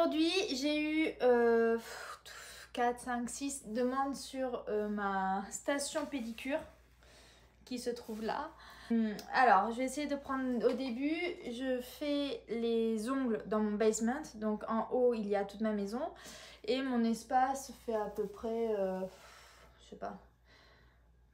Aujourd'hui, j'ai eu 4, 5, 6 demandes sur ma station pédicure qui se trouve là. Alors, je vais essayer de prendre au début, je fais les ongles dans mon basement. Donc en haut, il y a toute ma maison. Et mon espace fait à peu près, je sais pas,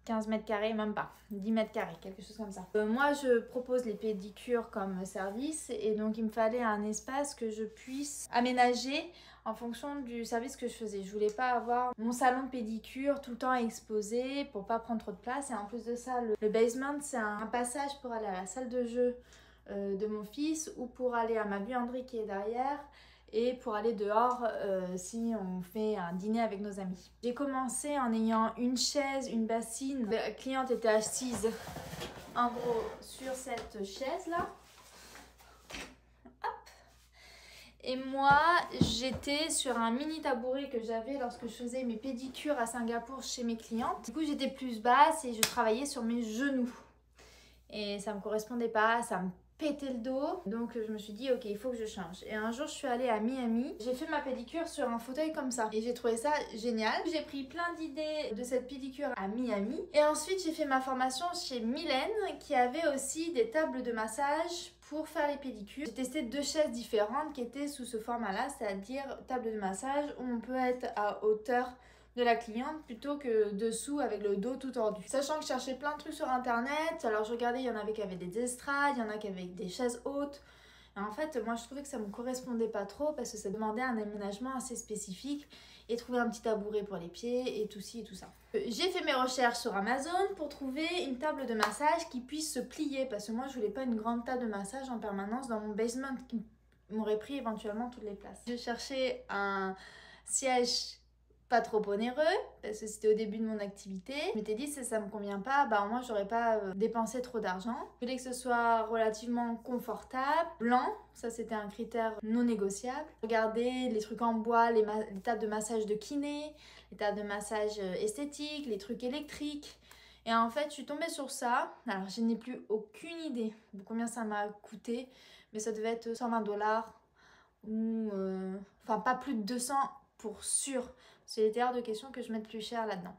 15 mètres carrés, même pas, 10 mètres carrés, quelque chose comme ça. Moi, je propose les pédicures comme service et donc il me fallait un espace que je puisse aménager en fonction du service que je faisais. Je voulais pas avoir mon salon de pédicure tout le temps exposé pour pas prendre trop de place. Et en plus de ça, le basement, c'est un passage pour aller à la salle de jeu de mon fils ou pour aller à ma buanderie qui est derrière. Et pour aller dehors si on fait un dîner avec nos amis. J'ai commencé en ayant une chaise, une bassine. La cliente était assise en gros sur cette chaise là. Hop. Et moi j'étais sur un mini tabouret que j'avais lorsque je faisais mes pédicures à Singapour chez mes clientes. Du coup j'étais plus basse et je travaillais sur mes genoux. Et ça me correspondait pas, ça me péter le dos, donc je me suis dit ok, il faut que je change. Et un jour je suis allée à Miami, j'ai fait ma pédicure sur un fauteuil comme ça et j'ai trouvé ça génial. J'ai pris plein d'idées de cette pédicure à Miami et ensuite j'ai fait ma formation chez Mylène qui avait aussi des tables de massage pour faire les pédicures. J'ai testé 2 chaises différentes qui étaient sous ce format là, c'est-à-dire table de massage où on peut être à hauteur de la cliente plutôt que dessous avec le dos tout tordu. Sachant que je cherchais plein de trucs sur internet, alors je regardais, il y en avait qui avaient des estrades, il y en a qui avaient des chaises hautes. Et en fait, moi je trouvais que ça me correspondait pas trop parce que ça demandait un aménagement assez spécifique et trouver un petit tabouret pour les pieds et tout ci et tout ça. J'ai fait mes recherches sur Amazon pour trouver une table de massage qui puisse se plier parce que moi je voulais pas une grande table de massage en permanence dans mon basement qui m'aurait pris éventuellement toutes les places. Je cherchais un siège pas trop onéreux parce que c'était au début de mon activité. Je m'étais dit si ça me convient pas, bah au moins j'aurais pas dépensé trop d'argent. Je voulais que ce soit relativement confortable, blanc, ça c'était un critère non négociable. Regardez les trucs en bois, les tables de massage de kiné, les tables de massage esthétiques, les trucs électriques. Et en fait je suis tombée sur ça. Alors je n'ai plus aucune idée de combien ça m'a coûté, mais ça devait être 120 $ ou enfin pas plus de 200 pour sûr. C'est était hors de question que je mette plus cher là-dedans.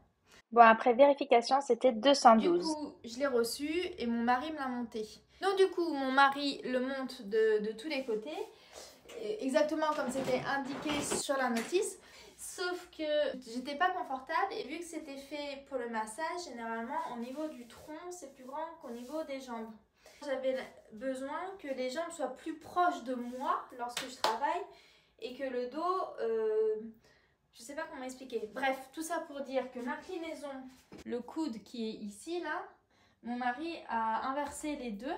Bon, après vérification, c'était 212. Du coup, je l'ai reçu et mon mari me l'a monté. Donc du coup, mon mari le monte de tous les côtés, exactement comme c'était indiqué sur la notice. Sauf que j'étais pas confortable et vu que c'était fait pour le massage, généralement au niveau du tronc, c'est plus grand qu'au niveau des jambes. J'avais besoin que les jambes soient plus proches de moi lorsque je travaille et que le dos... je sais pas comment expliquer. Bref, tout ça pour dire que l'inclinaison, le coude qui est ici, là, mon mari a inversé les deux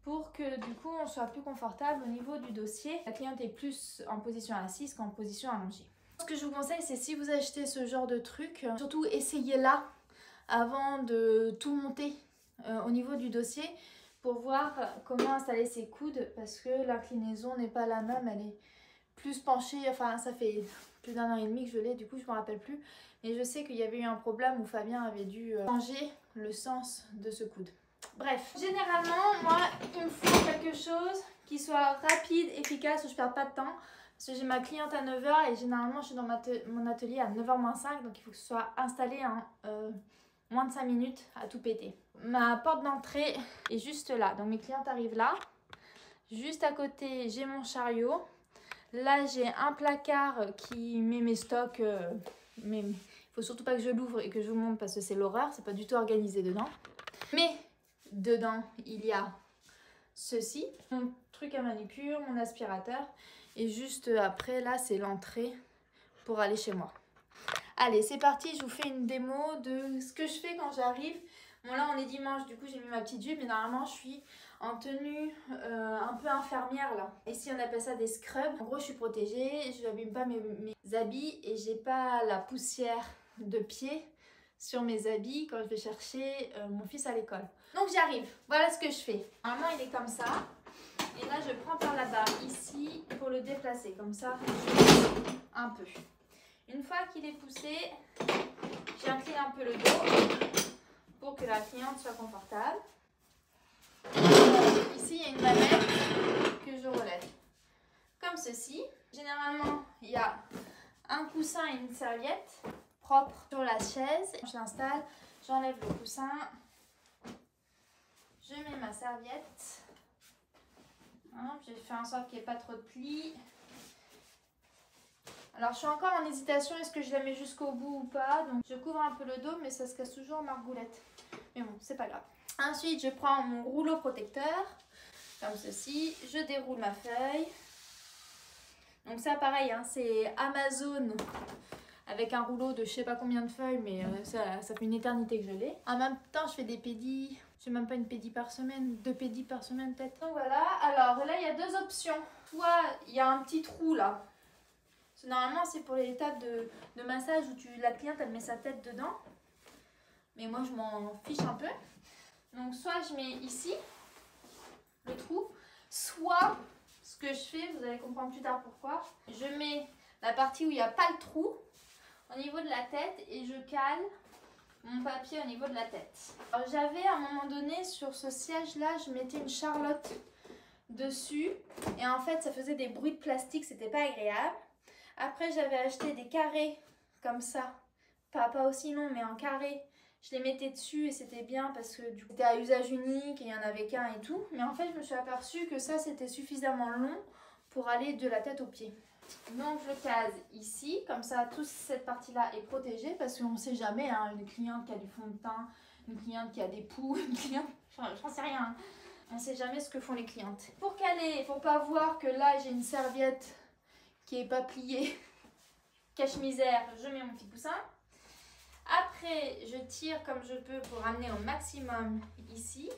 pour que du coup on soit plus confortable au niveau du dossier. La cliente est plus en position assise qu'en position allongée. Ce que je vous conseille, c'est si vous achetez ce genre de truc, surtout essayez-la avant de tout monter au niveau du dossier pour voir comment installer ses coudes parce que l'inclinaison n'est pas la même, elle est plus penchée, enfin ça fait plus d'1 an et demi que je l'ai, du coup je me rappelle plus, mais je sais qu'il y avait eu un problème où Fabien avait dû changer le sens de ce coude. Bref, généralement moi il me faut quelque chose qui soit rapide, efficace, où je ne perds pas de temps parce que j'ai ma cliente à 9 h et généralement je suis dans mon atelier à 9 h moins 5, donc il faut que ce soit installé en moins de 5 minutes à tout péter. Ma porte d'entrée est juste là, donc mes clientes arrivent là, juste à côté j'ai mon chariot. Là, j'ai un placard qui met mes stocks, mais il faut surtout pas que je l'ouvre et que je vous montre parce que c'est l'horreur, c'est pas du tout organisé dedans. Mais dedans, il y a ceci, mon truc à manucure, mon aspirateur, et juste après, là, c'est l'entrée pour aller chez moi. Allez, c'est parti, je vous fais une démo de ce que je fais quand j'arrive. Bon là on est dimanche, du coup j'ai mis ma petite jupe, mais normalement je suis en tenue un peu infirmière là. Ici on appelle ça des scrubs. En gros je suis protégée, je n'abîme pas mes habits et j'ai pas la poussière de pied sur mes habits quand je vais chercher mon fils à l'école. Donc j'arrive, voilà ce que je fais. Normalement il est comme ça. Et là je prends par la barre ici pour le déplacer, comme ça un peu. Une fois qu'il est poussé, j'incline un peu le dos pour que la cliente soit confortable. Ici, il y a une manette que je relève. Comme ceci. Généralement, y a un coussin et une serviette propre sur la chaise. Je l'installe, j'enlève le coussin, je mets ma serviette. Hein, j'ai fait en sorte qu'il n'y ait pas trop de plis. Alors je suis encore en hésitation, est-ce que je la mets jusqu'au bout ou pas. Donc je couvre un peu le dos, mais ça se casse toujours margoulette. Mais bon, c'est pas grave. Ensuite, je prends mon rouleau protecteur, comme ceci. Je déroule ma feuille. Donc ça pareil, hein, c'est Amazon avec un rouleau de je sais pas combien de feuilles, mais ça fait une éternité que je l'ai. En même temps, je fais des pédis. Je fais même pas une pédie par semaine, 2 pédis par semaine peut-être. Donc voilà, alors là il y a 2 options. Soit il y a un petit trou là. Normalement c'est pour les tables de massage où la cliente elle met sa tête dedans. Mais moi je m'en fiche un peu. Donc soit je mets ici le trou, soit ce que je fais, vous allez comprendre plus tard pourquoi. Je mets la partie où il n'y a pas le trou au niveau de la tête et je cale mon papier au niveau de la tête. J'avais à un moment donné sur ce siège là, je mettais une charlotte dessus et en fait ça faisait des bruits de plastique, c'était pas agréable. Après j'avais acheté des carrés comme ça, pas aussi long mais en carré. Je les mettais dessus et c'était bien parce que du coup c'était à usage unique et il n'y en avait qu'un et tout. Mais en fait je me suis aperçue que ça c'était suffisamment long pour aller de la tête aux pieds. Donc je case ici, comme ça toute cette partie-là est protégée parce qu'on ne sait jamais, hein, une cliente qui a du fond de teint, une cliente qui a des poux, une cliente, j'en sais rien, hein. On ne sait jamais ce que font les clientes. Pour caler, pour pas voir que là j'ai une serviette qui n'est pas pliée, cache-misère, je mets mon petit coussin. Après je tire comme je peux pour ramener au maximum ici.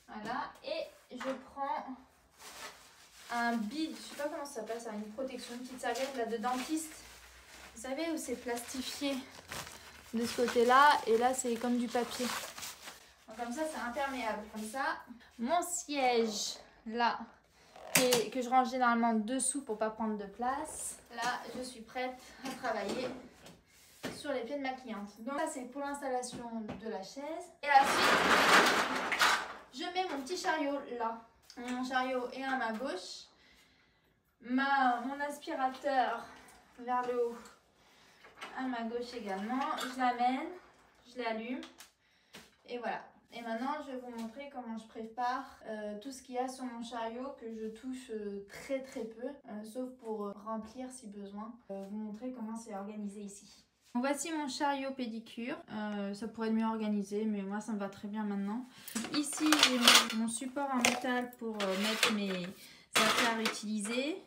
Voilà, et je prends un bide, je sais pas comment ça s'appelle ça, une protection, une petite serviette là de dentiste. Vous savez où c'est plastifié de ce côté-là et là c'est comme du papier. Donc, comme ça c'est imperméable. Comme ça, mon siège là que je range généralement dessous pour pas prendre de place. Là je suis prête à travailler sur les pieds de ma cliente. Donc ça c'est pour l'installation de la chaise. Et ensuite je mets mon petit chariot là. Mon chariot est à ma gauche, mon aspirateur vers le haut à ma gauche également. Je l'amène, je l'allume et voilà. Et maintenant je vais vous montrer comment je prépare tout ce qu'il y a sur mon chariot que je touche très peu, sauf pour remplir si besoin. Vous montrer comment c'est organisé ici. Donc voici mon chariot pédicure, ça pourrait être mieux organisé mais moi ça me va très bien maintenant. Ici j'ai mon support en métal pour mettre mes affaires utilisées.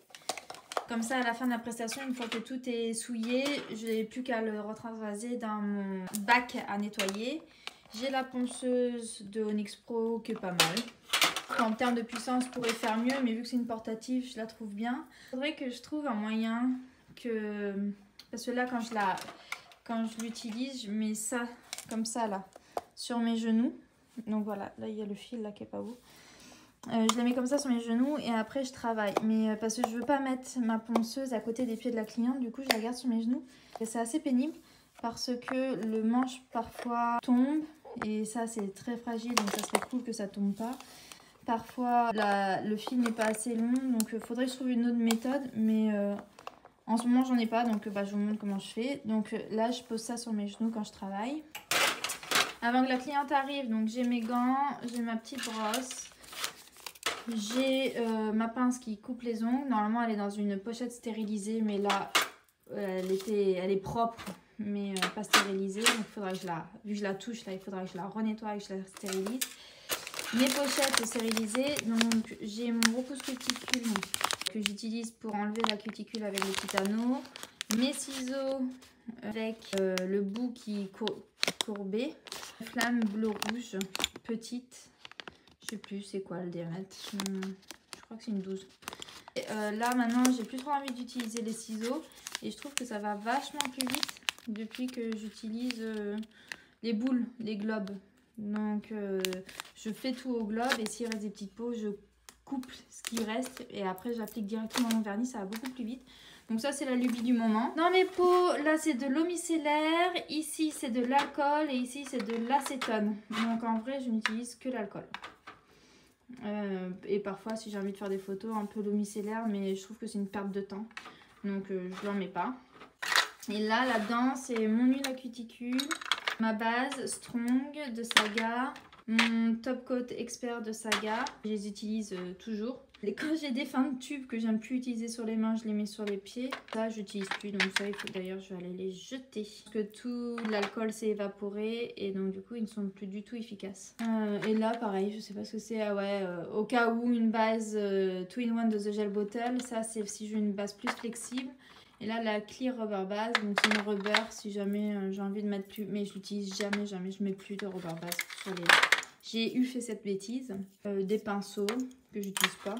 Comme ça à la fin de la prestation, une fois que tout est souillé, je n'ai plus qu'à le retransvaser dans mon bac à nettoyer. J'ai la ponceuse de Onyx Pro qui est pas mal. En termes de puissance, je pourrais faire mieux mais vu que c'est une portative, je la trouve bien. Il faudrait que je trouve un moyen que... Parce que là quand je l'utilise, je mets ça comme ça là sur mes genoux. Donc voilà, là il y a le fil là qui est pas beau. Je la mets comme ça sur mes genoux et après je travaille. Mais parce que je veux pas mettre ma ponceuse à côté des pieds de la cliente, du coup je la garde sur mes genoux. Et c'est assez pénible parce que le manche parfois tombe et ça c'est très fragile donc ça serait cool que ça tombe pas. Parfois le fil n'est pas assez long donc il faudrait que je trouve une autre méthode mais... En ce moment, j'en ai pas, donc je vous montre comment je fais. Donc là, je pose ça sur mes genoux quand je travaille. Avant que la cliente arrive, donc j'ai mes gants, j'ai ma petite brosse. J'ai ma pince qui coupe les ongles. Normalement, elle est dans une pochette stérilisée, mais là, elle est propre, mais pas stérilisée. Donc il faudra que vu que je la touche, là, il faudra que je la renettoie et que je la stérilise. Mes pochettes sont stérilisées. Donc j'ai mon repousse cuticule que j'utilise pour enlever la cuticule avec le petit anneau, mes ciseaux avec le bout qui est courbé, flamme bleu-rouge, petite, je sais plus c'est quoi le diamètre, je crois que c'est une 12. Et, là maintenant j'ai plus trop envie d'utiliser les ciseaux et je trouve que ça va vachement plus vite depuis que j'utilise les boules, les globes. Donc je fais tout au globe et s'il reste des petites peaux, je coupe ce qui reste et après j'applique directement mon vernis, ça va beaucoup plus vite. Donc ça c'est la lubie du moment. Dans mes pots, là c'est de l'eau micellaire, ici c'est de l'alcool et ici c'est de l'acétone. Donc en vrai je n'utilise que l'alcool. Et parfois si j'ai envie de faire des photos, un peu l'eau micellaire, mais je trouve que c'est une perte de temps. Donc je n'en mets pas. Et là-dedans, c'est mon huile à cuticule, ma base Strong de Saga, mon top coat expert de Saga. Je les utilise toujours. Et quand j'ai des fins de tubes que j'aime plus utiliser sur les mains, je les mets sur les pieds. Ça, j'utilise plus. Donc ça, il faut d'ailleurs, je vais aller les jeter. Parce que tout l'alcool s'est évaporé et donc du coup, ils ne sont plus du tout efficaces. Et là, pareil, je sais pas ce que c'est. Ah ouais, au cas où, une base 2-in-1 de The Gel Bottle. Ça, c'est si je veux une base plus flexible. Et là, la Clear Rubber Base, donc c'est une rubber si jamais j'ai envie de mettre plus. Mais je l'utilise jamais, je mets plus de rubber base sur les... J'ai fait cette bêtise. Des pinceaux que j'utilise pas.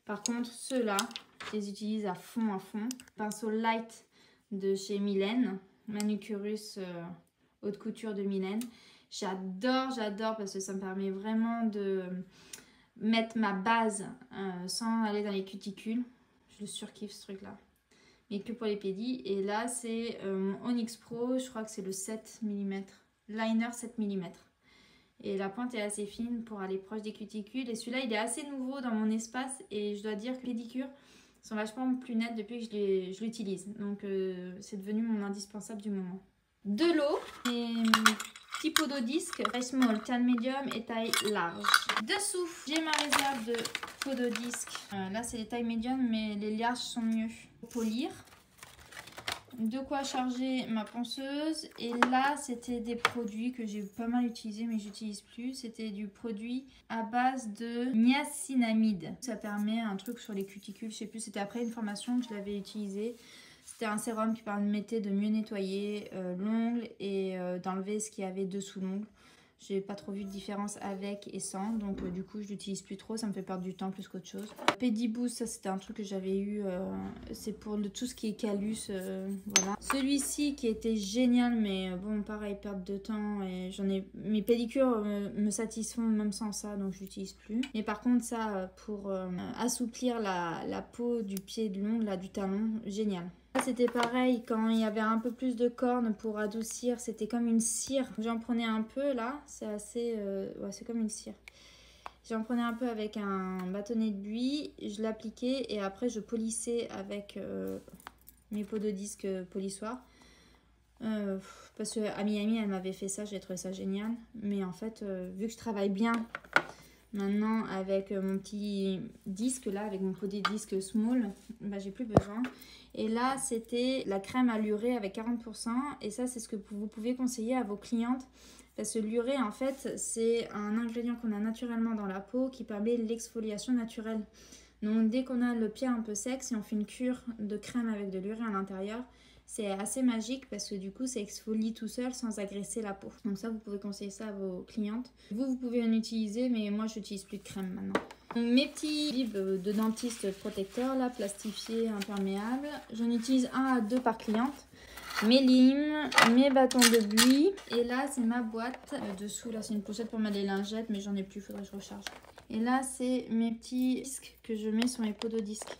Par contre, ceux-là, je les utilise à fond, à fond. Pinceau light de chez Mylène. Manucurus haute couture de Mylène. J'adore parce que ça me permet vraiment de mettre ma base sans aller dans les cuticules. Je le surkiffe ce truc-là. Mais que pour les pédis. Et là, c'est mon Onyx Pro. Je crois que c'est le 7 mm. Liner 7 mm. Et la pointe est assez fine pour aller proche des cuticules. Et celui-là, il est assez nouveau dans mon espace. Et je dois dire que les pédicures sont vachement plus nettes depuis que je l'utilise. Donc, c'est devenu mon indispensable du moment. De l'eau. Et petit pot d'eau disque. Taille small, taille medium et taille large. Dessous, j'ai ma réserve de pot d'eau disque. Là, c'est les tailles médium, mais les larges sont mieux. Polir. De quoi charger ma ponceuse. Et là, c'était des produits que j'ai pas mal utilisés, mais j'utilise plus. C'était du produit à base de niacinamide. Ça permet un truc sur les cuticules. Je sais plus, c'était après une formation que je l'avais utilisé. C'était un sérum qui permettait de mieux nettoyer l'ongle et d'enlever ce qu'il y avait dessous l'ongle. J'ai pas trop vu de différence avec et sans, donc du coup je l'utilise plus trop, ça me fait perdre du temps plus qu'autre chose. Pédiboost, ça c'était un truc que j'avais eu, c'est pour tout ce qui est callus, voilà. Celui-ci qui était génial, mais bon pareil, perte de temps, et mes pédicures me satisfont même sans ça, donc je l'utilise plus. Mais par contre ça, pour assouplir la peau du pied de l'ongle, là du talon, génial. C'était pareil quand il y avait un peu plus de cornes pour adoucir, c'était comme une cire. J'en prenais un peu là, c'est assez... ouais, c'est comme une cire. J'en prenais un peu avec un bâtonnet de buis, je l'appliquais et après je polissais avec mes pots de disque polissoirs. Parce qu'à Miami, elle m'avait fait ça, j'ai trouvé ça génial. Mais en fait, vu que je travaille bien maintenant avec mon petit disque là, avec mon pot de disque small, bah, j'ai plus besoin. Et là, c'était la crème à l'urée avec 40%. Et ça, c'est ce que vous pouvez conseiller à vos clientes. Parce que l'urée, en fait, c'est un ingrédient qu'on a naturellement dans la peau qui permet l'exfoliation naturelle. Donc, dès qu'on a le pied un peu sec, si on fait une cure de crème avec de l'urée à l'intérieur, c'est assez magique parce que du coup, ça exfolie tout seul sans agresser la peau. Donc ça, vous pouvez conseiller ça à vos clientes. Vous pouvez en utiliser, mais moi, je n'utilise plus de crème maintenant. Donc, mes petits bibs de dentiste protecteurs, là, plastifiés, imperméables. J'en utilise 1 à 2 par cliente. Mes limes, mes bâtons de buis. Et là, c'est ma boîte. Dessous, là, c'est une pochette pour mettre les lingettes, mais j'en ai plus, il faudrait que je recharge. Et là, c'est mes petits disques que je mets sur mes pots de disques.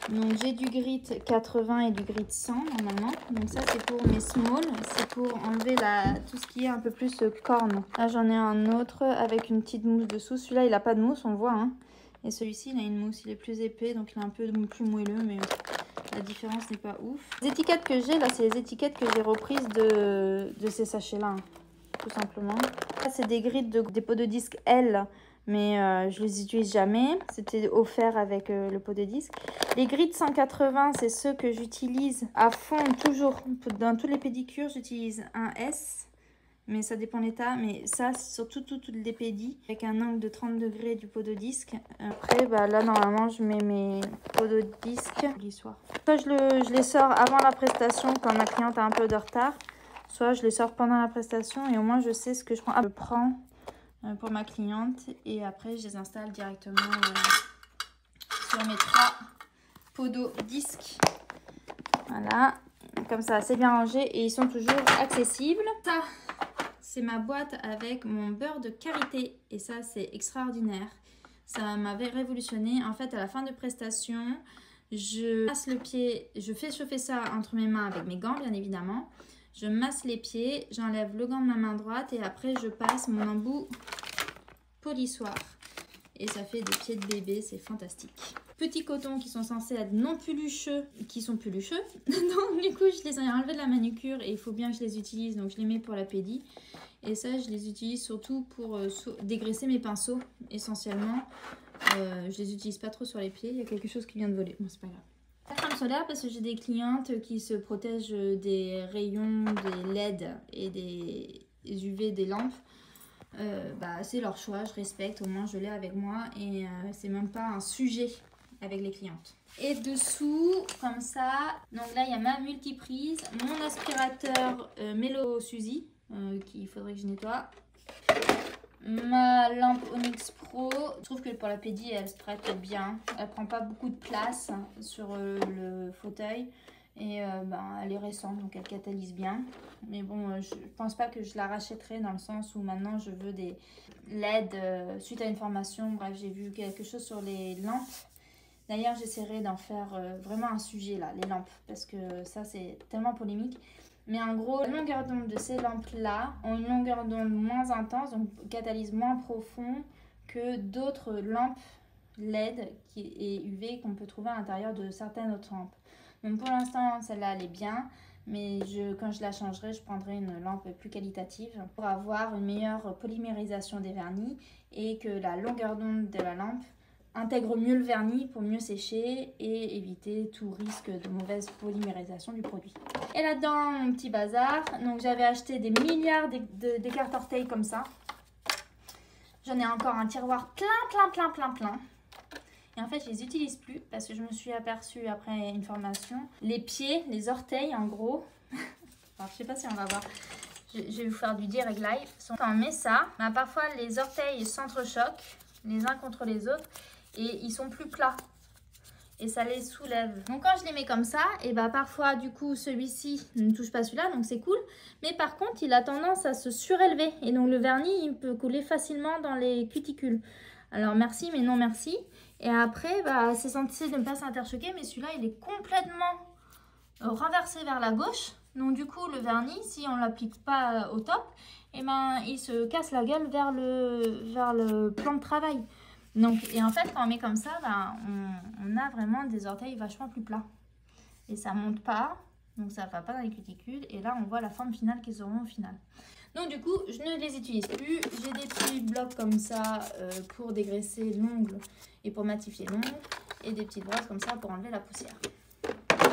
Donc, j'ai du grit 80 et du grit 100 normalement. Donc, ça, c'est pour mes small. C'est pour enlever tout ce qui est un peu plus corne. Là, j'en ai un autre avec une petite mousse dessous. Celui-là, il n'a pas de mousse, on le voit, hein. Et celui-ci, il a une mousse. Il est plus épais, donc il est un peu plus moelleux, mais la différence n'est pas ouf. Les étiquettes que j'ai, là, c'est les étiquettes que j'ai reprises de ces sachets-là, hein, tout simplement. Là, c'est des grittes des pots de disque L, mais je les utilise jamais. C'était offert avec le pot de disque. Les grittes 180, c'est ceux que j'utilise à fond, toujours. Dans tous les pédicures, j'utilise un S. Mais ça dépend de l'état, mais ça surtout toutes les pédis avec un angle de 30 degrés du pot de disque. Après bah là normalement je mets mes pots de disque l'histoire. Soit je les sors avant la prestation quand ma cliente a un peu de retard, soit je les sors pendant la prestation et au moins je sais ce que je prends. Je prends pour ma cliente et après je les installe directement sur mes 3 pots de disque. Voilà, comme ça c'est bien rangé et ils sont toujours accessibles. Ça, c'est ma boîte avec mon beurre de karité et ça c'est extraordinaire. Ça m'avait révolutionné. En fait, à la fin de prestation, je masse le pied, je fais chauffer ça entre mes mains avec mes gants bien évidemment. Je masse les pieds, j'enlève le gant de ma main droite et après je passe mon embout polissoir. Et ça fait des pieds de bébé, c'est fantastique. petits cotons qui sont censés être non pelucheux, qui sont pelucheux. Donc du coup, je les ai enlevés de la manucure et il faut bien que je les utilise. Donc je les mets pour la pédie. Et ça, je les utilise surtout pour dégraisser mes pinceaux, essentiellement. Je les utilise pas trop sur les pieds. Il y a quelque chose qui vient de voler. Bon, c'est pas grave. La crème solaire parce que j'ai des clientes qui se protègent des rayons, des LED et des UV des lampes. C'est leur choix, je respecte, au moins je l'ai avec moi et c'est même pas un sujet avec les clientes. Et dessous, comme ça, donc là il y a ma multiprise, mon aspirateur Melo Suzy qu'il faudrait que je nettoie. Ma lampe Onyx Pro, je trouve que pour la pédie elle se prête bien, elle prend pas beaucoup de place sur le fauteuil et elle est récente donc elle catalyse bien, mais bon je pense pas que je la rachèterai dans le sens où maintenant je veux des LED suite à une formation. Bref, j'ai vu quelque chose sur les lampes, d'ailleurs j'essaierai d'en faire vraiment un sujet là, les lampes, parce que ça c'est tellement polémique. Mais en gros, la longueur d'onde de ces lampes-là ont une longueur d'onde moins intense, donc catalyse moins profond que d'autres lampes LED et UV qu'on peut trouver à l'intérieur de certaines autres lampes. Donc pour l'instant, celle-là, elle est bien, mais quand je la changerai, je prendrai une lampe plus qualitative pour avoir une meilleure polymérisation des vernis et que la longueur d'onde de la lampe intègre mieux le vernis pour mieux sécher et éviter tout risque de mauvaise polymérisation du produit. Et là-dedans, mon petit bazar. Donc j'avais acheté des milliards d'écarts orteils comme ça. J'en ai encore un tiroir plein. Et en fait, je les utilise plus parce que je me suis aperçue après une formation. Les pieds, les orteils en gros. Alors, je sais pas si on va voir. Je vais vous faire du direct live. Quand on met ça, parfois les orteils s'entrechoquent les uns contre les autres et ils sont plus plats. Et ça les soulève. Donc quand je les mets comme ça, et parfois du coup celui-ci ne touche pas celui-là, donc c'est cool. Mais par contre il a tendance à se surélever et donc le vernis il peut couler facilement dans les cuticules. Alors merci mais non merci. Et après c'est censé ne pas s'interchoquer, mais celui-là il est complètement renversé vers la gauche. Donc du coup le vernis, si on ne l'applique pas au top, il se casse la gueule vers le plan de travail. Donc, et en fait, quand on met comme ça, on a vraiment des orteils vachement plus plats. Et ça monte pas, donc ça ne va pas dans les cuticules. Et là, on voit la forme finale qu'ils auront au final. Donc du coup, je ne les utilise plus. J'ai des petits blocs comme ça pour dégraisser l'ongle et pour matifier l'ongle. Et des petites brosses comme ça pour enlever la poussière.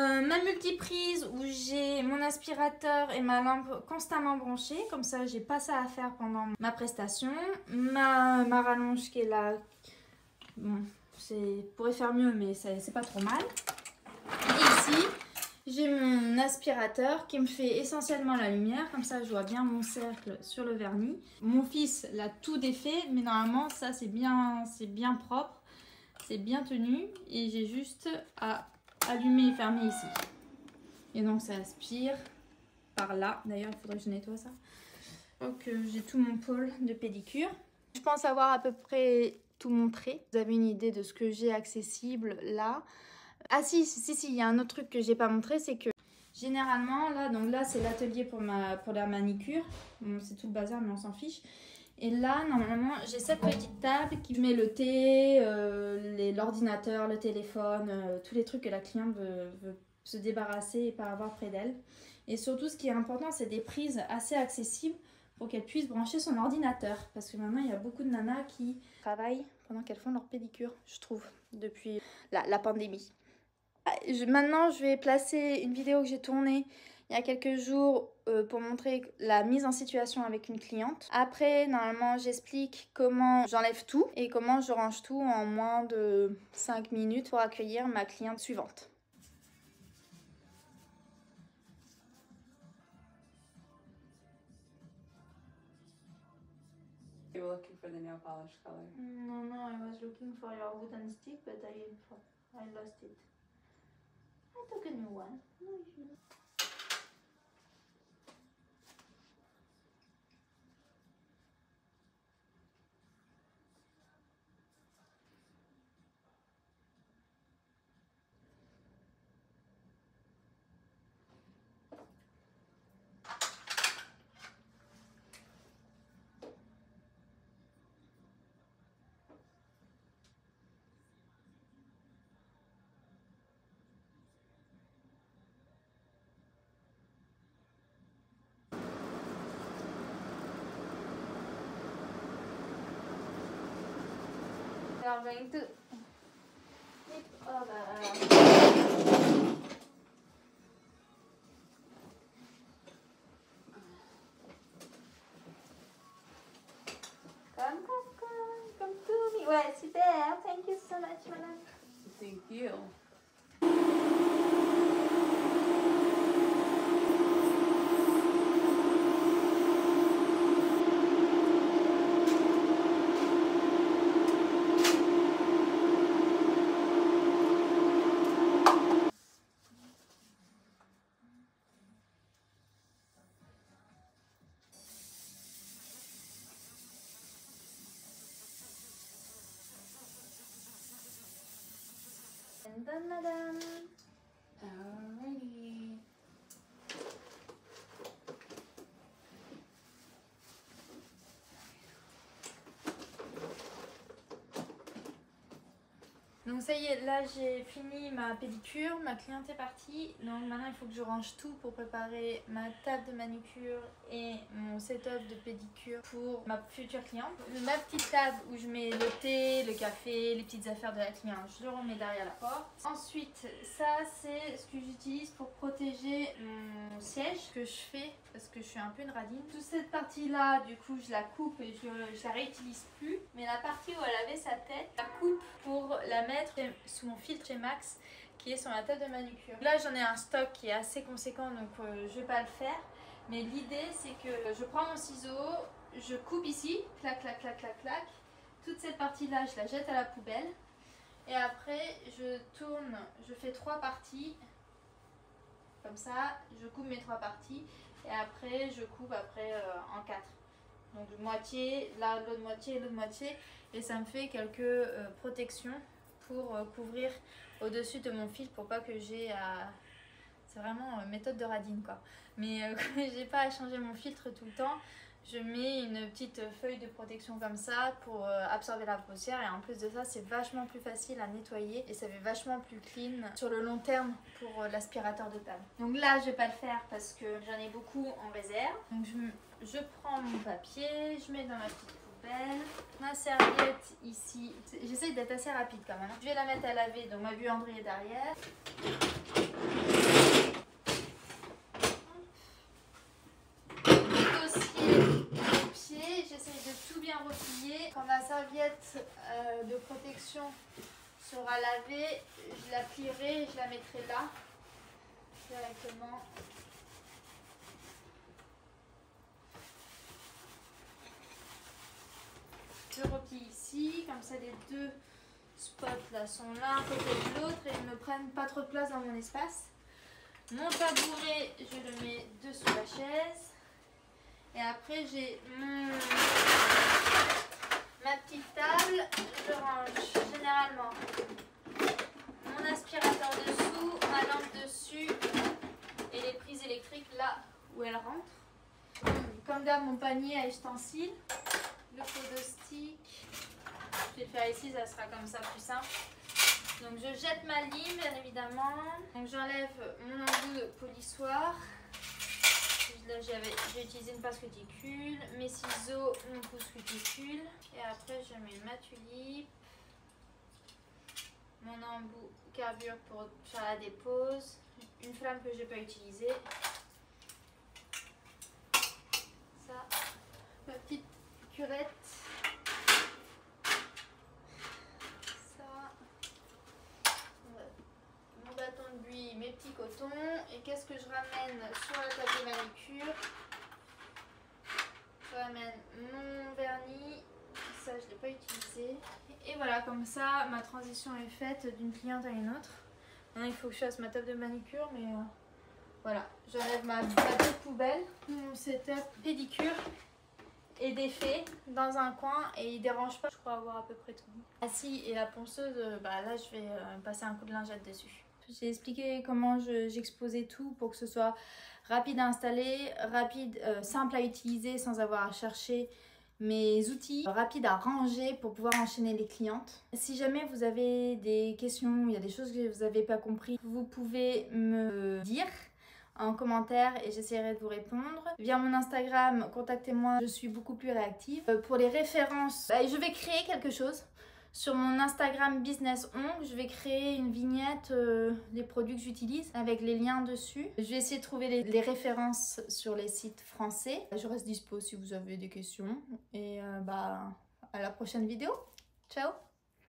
Ma multiprise où j'ai mon aspirateur et ma lampe constamment branchée. Comme ça, j'ai pas ça à faire pendant ma prestation. Ma rallonge qui est là. Bon, pourrait faire mieux, mais c'est pas trop mal. Et ici, j'ai mon aspirateur qui me fait essentiellement la lumière. Comme ça, je vois bien mon cercle sur le vernis. Mon fils l'a tout défait, mais normalement, ça, c'est bien propre. C'est bien tenu. Et j'ai juste à allumer et fermer ici. Et donc, ça aspire par là. D'ailleurs, il faudrait que je nettoie ça. Donc, j'ai tout mon pôle de pédicure. Je pense avoir à peu près tout montré. Vous avez une idée de ce que j'ai accessible là. Ah si, il y a un autre truc que j'ai pas montré, c'est que généralement là, donc là c'est l'atelier pour la manicure. Bon, c'est tout le bazar mais on s'en fiche. Et là normalement j'ai cette petite table qui met le thé, l'ordinateur, le téléphone, tous les trucs que la cliente veut se débarrasser et pas avoir près d'elle. Et surtout ce qui est important, c'est des prises assez accessibles pour qu'elle puisse brancher son ordinateur. Parce que maintenant, il y a beaucoup de nanas qui travaillent pendant qu'elles font leur pédicure, je trouve, depuis la pandémie. Maintenant, je vais placer une vidéo que j'ai tournée il y a quelques jours pour montrer la mise en situation avec une cliente. Après, normalement, j'explique comment j'enlève tout et comment je range tout en moins de 5 minutes pour accueillir ma cliente suivante. You were looking for the nail polish color. No, I was looking for your wooden stick, but I lost it. I took a new one. No issue. are going to flip over. Come to me. Ouais, super. Thank you so much, madame. Thank you. And done, madame. Alrighty. Donc ça y est, là j'ai fini ma pédicure, ma cliente est partie. Donc maintenant il faut que je range tout pour préparer ma table de manucure et mon setup de pédicure pour ma future cliente. Ma petite table où je mets le thé, le café, les petites affaires de la cliente, je le remets derrière la porte. Ensuite, ça c'est ce que j'utilise pour protéger mon siège que je fais parce que je suis un peu une radine. Toute cette partie là, du coup je la coupe et je la réutilise plus. Mais la partie où elle avait sa tête, je la coupe pour la mettre sous mon filtre chez Max qui est sur la table de manucure. Là j'en ai un stock qui est assez conséquent donc je vais pas le faire. Mais l'idée c'est que je prends mon ciseau, je coupe ici, clac clac clac clac clac. Toute cette partie là je la jette à la poubelle. Et après je tourne, je fais 3 parties. Comme ça, je coupe mes 3 parties. Et après je coupe en 4. Donc moitié, là l'autre moitié et l'autre moitié. Et ça me fait quelques protections pour couvrir au-dessus de mon fil pour pas que j'ai à... C'est vraiment méthode de radine quoi. Mais comme j'ai pas à changer mon filtre tout le temps, je mets une petite feuille de protection comme ça pour absorber la poussière. Et en plus de ça, c'est vachement plus facile à nettoyer et ça fait vachement plus clean sur le long terme pour l'aspirateur de table. Donc là, je vais pas le faire parce que j'en ai beaucoup en réserve. Donc je prends mon papier, je mets dans ma petite poubelle. Ma serviette ici, j'essaye d'être assez rapide quand même. Je vais la mettre à laver, donc ma buanderie est derrière. J'essaye de tout bien replier. Quand ma serviette de protection sera lavée, je la plierai et je la mettrai là directement. Je replie ici, comme ça les deux spots là sont l'un à côté de l'autre et ils ne prennent pas trop de place dans mon espace. Mon tabouret, je le mets dessous la chaise. Et après j'ai ma petite table, je range généralement mon aspirateur dessous, ma lampe dessus et les prises électriques là où elles rentrent. Comme d'hab, mon panier à ustensiles, le pot de stick, je vais le faire ici, ça sera comme ça plus simple. Donc je jette ma lime bien évidemment, donc j'enlève mon embout de polissoir. J'ai utilisé une pince cuticule, mes ciseaux, mon pouce cuticule. Et après, je mets ma tulipe, mon embout carbure pour faire la dépose, une flamme que je n'ai pas utilisée. Ça, ma petite curette. Ça, mon bâton de buis, mes petits cotons. Et qu'est-ce que je ramène sur la table de manucure? Je ramène mon vernis, ça je ne l'ai pas utilisé. Et voilà, comme ça ma transition est faite d'une cliente à une autre. Maintenant il faut que je fasse ma table de manucure, mais voilà, j'enlève ma petite poubelle. Mon setup pédicure est défait dans un coin et il ne dérange pas, je crois avoir à peu près tout. Ah si, et la ponceuse, là je vais passer un coup de lingette dessus. J'ai expliqué comment j'exposais tout pour que ce soit rapide à installer, simple à utiliser sans avoir à chercher mes outils, rapide à ranger pour pouvoir enchaîner les clientes. Si jamais vous avez des questions, il y a des choses que vous n'avez pas compris, vous pouvez me dire en commentaire et j'essaierai de vous répondre. Via mon Instagram, contactez-moi, je suis beaucoup plus réactive. Pour les références, je vais créer quelque chose. Sur mon Instagram Business Ongles, je vais créer une vignette des produits que j'utilise avec les liens dessus. Je vais essayer de trouver les références sur les sites français. Je reste dispo si vous avez des questions. Et à la prochaine vidéo. Ciao!